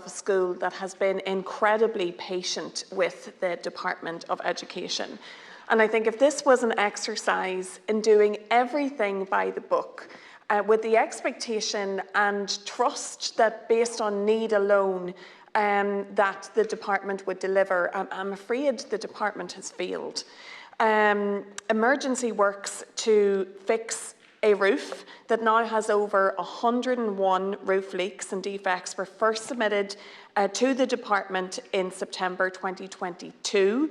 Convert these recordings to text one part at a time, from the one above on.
a school that has been incredibly patient with the Department of Education. And I think if this was an exercise in doing everything by the book, with the expectation and trust that based on need alone, that the department would deliver, I'm afraid the department has failed. Emergency works to fix a roof that now has over 101 roof leaks and defects were first submitted to the department in September 2022.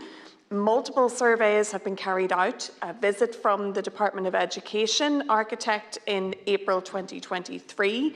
Multiple surveys have been carried out, a visit from the Department of Education architect in April 2023.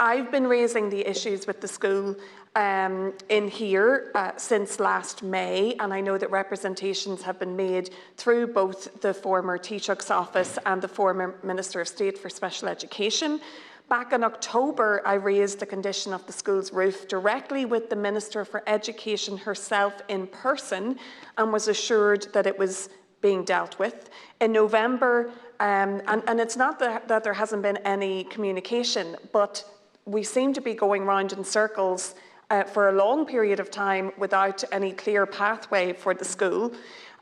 I've been raising the issues with the school in here since last May, and I know that representations have been made through both the former Taoiseach's office and the former Minister of State for Special Education. Back in October, I raised the condition of the school's roof directly with the Minister for Education herself in person and was assured that it was being dealt with. In November, and it's not that there hasn't been any communication, but we seem to be going round in circles for a long period of time without any clear pathway for the school.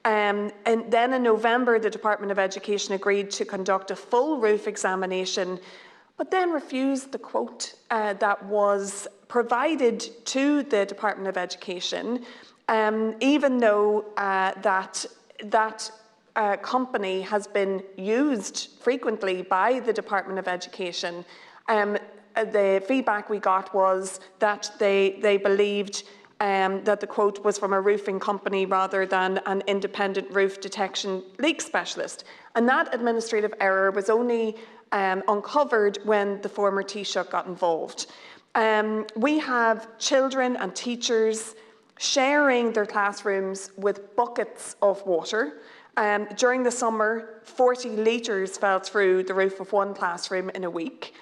And then in November, the Department of Education agreed to conduct a full roof examination, but then refused the quote that was provided to the Department of Education, even though that company has been used frequently by the Department of Education. The feedback we got was that they believed that the quote was from a roofing company rather than an independent roof detection leak specialist. And that administrative error was only uncovered when the former Taoiseach got involved. We have children and teachers sharing their classrooms with buckets of water. During the summer, 40 litres fell through the roof of one classroom in a week.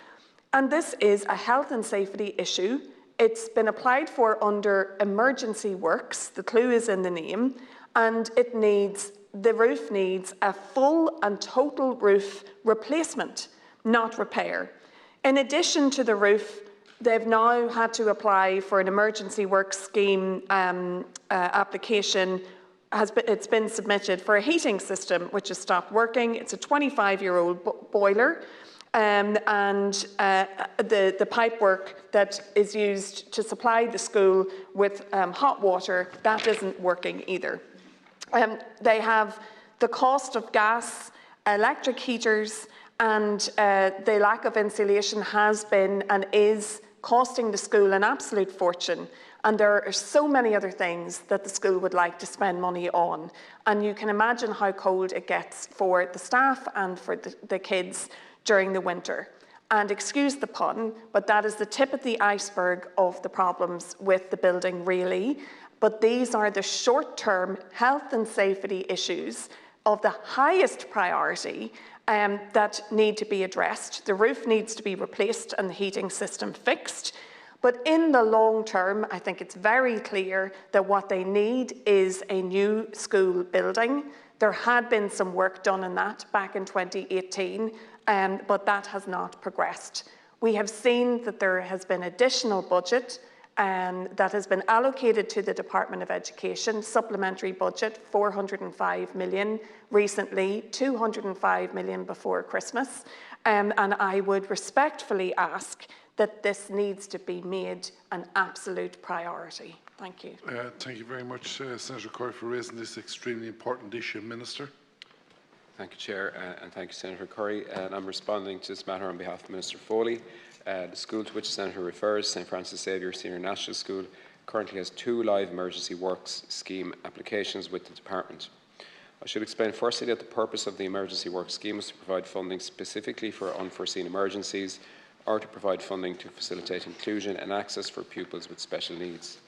And this is a health and safety issue. It's been applied for under emergency works, the clue is in the name, and the roof needs a full and total roof replacement, not repair. In addition to the roof, they've now had to apply for an emergency works scheme application. It's been submitted for a heating system which has stopped working. It's a 25-year-old boiler. And the pipework that is used to supply the school with hot water, that isn't working either. They have the cost of gas, electric heaters, and the lack of insulation has been and is costing the school an absolute fortune. And there are so many other things that the school would like to spend money on. And you can imagine how cold it gets for the staff and for the kids during the winter. And excuse the pun, but that is the tip of the iceberg of the problems with the building, really. But these are the short-term health and safety issues of the highest priority that need to be addressed. The roof needs to be replaced and the heating system fixed. But in the long term, I think it's very clear that what they need is a new school building. There had been some work done on that back in 2018, but that has not progressed. We have seen that there has been additional budget that has been allocated to the Department of Education, supplementary budget, 405 million recently, 205 million before Christmas. And I would respectfully ask that this needs to be made an absolute priority. Thank you. Thank you very much, Senator Currie, for raising this extremely important issue. Minister. Thank you, Chair, and thank you, Senator Currie. And I'm responding to this matter on behalf of Minister Foley. The school to which the Senator refers, St Francis Xavier Senior National School, currently has 2 live emergency works scheme applications with the department. I should explain firstly that the purpose of the emergency works scheme is to provide funding specifically for unforeseen emergencies or to provide funding to facilitate inclusion and access for pupils with special needs.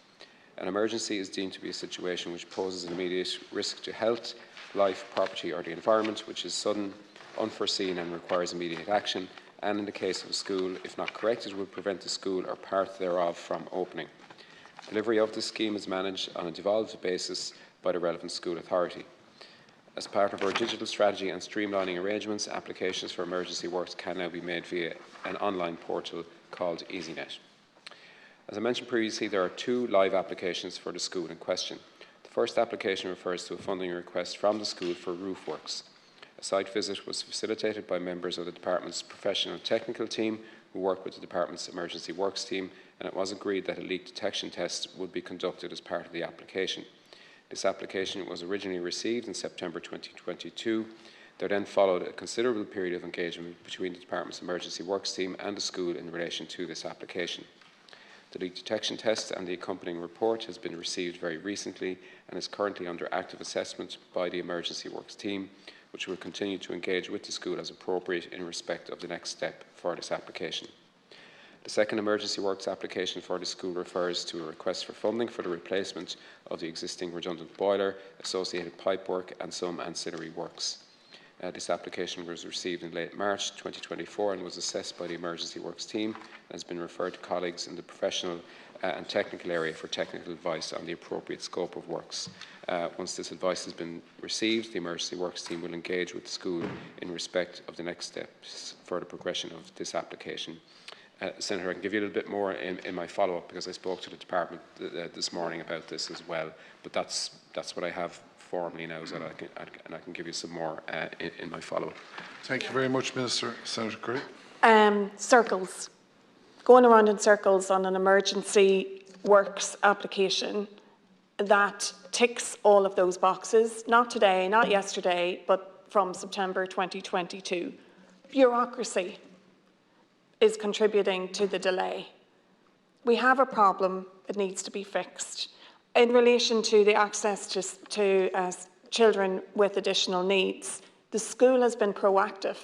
An emergency is deemed to be a situation which poses an immediate risk to health, life, property or the environment, which is sudden, unforeseen and requires immediate action, and in the case of a school, if not corrected, would prevent the school or part thereof from opening. Delivery of this scheme is managed on a devolved basis by the relevant school authority. As part of our digital strategy and streamlining arrangements, applications for emergency works can now be made via an online portal called EasyNet. As I mentioned previously, there are 2 live applications for the school in question. The first application refers to a funding request from the school for roof works. A site visit was facilitated by members of the department's professional and technical team who work with the department's emergency works team, and it was agreed that a leak detection test would be conducted as part of the application. This application was originally received in September 2022. There then followed a considerable period of engagement between the department's emergency works team and the school in relation to this application. The leak detection test and the accompanying report has been received very recently and is currently under active assessment by the emergency works team, which will continue to engage with the school as appropriate in respect of the next step for this application. The second emergency works application for the school refers to a request for funding for the replacement of the existing redundant boiler, associated pipework and some ancillary works. This application was received in late March 2024 and was assessed by the emergency works team and has been referred to colleagues in the professional and technical area for technical advice on the appropriate scope of works. Once this advice has been received, the emergency works team will engage with the school in respect of the next steps for the progression of this application. Senator, I can give you a little bit more in my follow-up because I spoke to the department this morning about this as well, but that's what I have formally now, so that I can give you some more in my follow-up. Thank you very much, Minister. Senator Currie. Circles. Going around in circles on an emergency works application that ticks all of those boxes, not today, not yesterday, but from September 2022. Bureaucracy is contributing to the delay. We have a problem, it needs to be fixed. In relation to the access to children with additional needs, the school has been proactive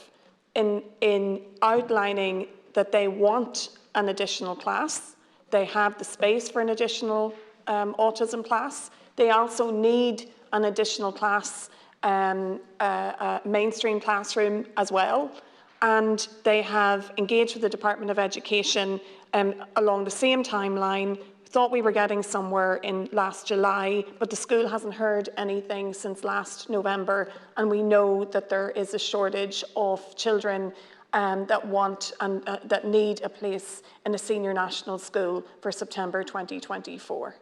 in outlining that they want an additional class. They have the space for an additional autism class. They also need an additional class, mainstream classroom as well. And they have engaged with the Department of Education along the same timeline. Thought we were getting somewhere in last July, but the school hasn't heard anything since last November, and we know that there is a shortage of children that want and that need a place in a senior national school for September 2024.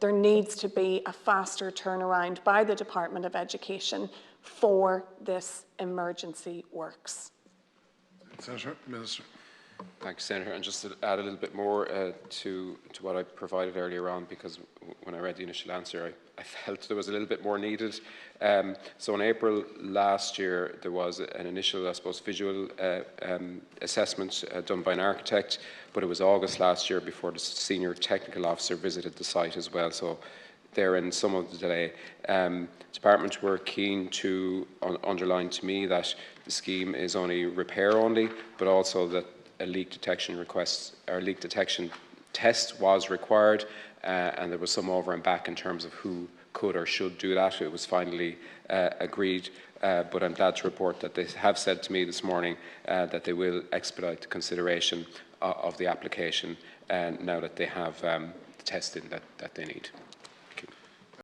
There needs to be a faster turnaround by the Department of Education for this emergency works. Senator, Minister. Thank you, Senator. And just to add a little bit more to what I provided earlier on, because when I read the initial answer, I felt there was a little bit more needed. So in April last year, there was an initial, I suppose, visual assessment done by an architect, but it was August last year before the senior technical officer visited the site as well. So therein some of the delay. Department were keen to underline to me that the scheme is only repair only, but also that a leak detection request or leak detection test was required, and there was some over and back in terms of who could or should do that. It was finally agreed, but I'm glad to report that they have said to me this morning that they will expedite the consideration of the application now that they have the testing that they need.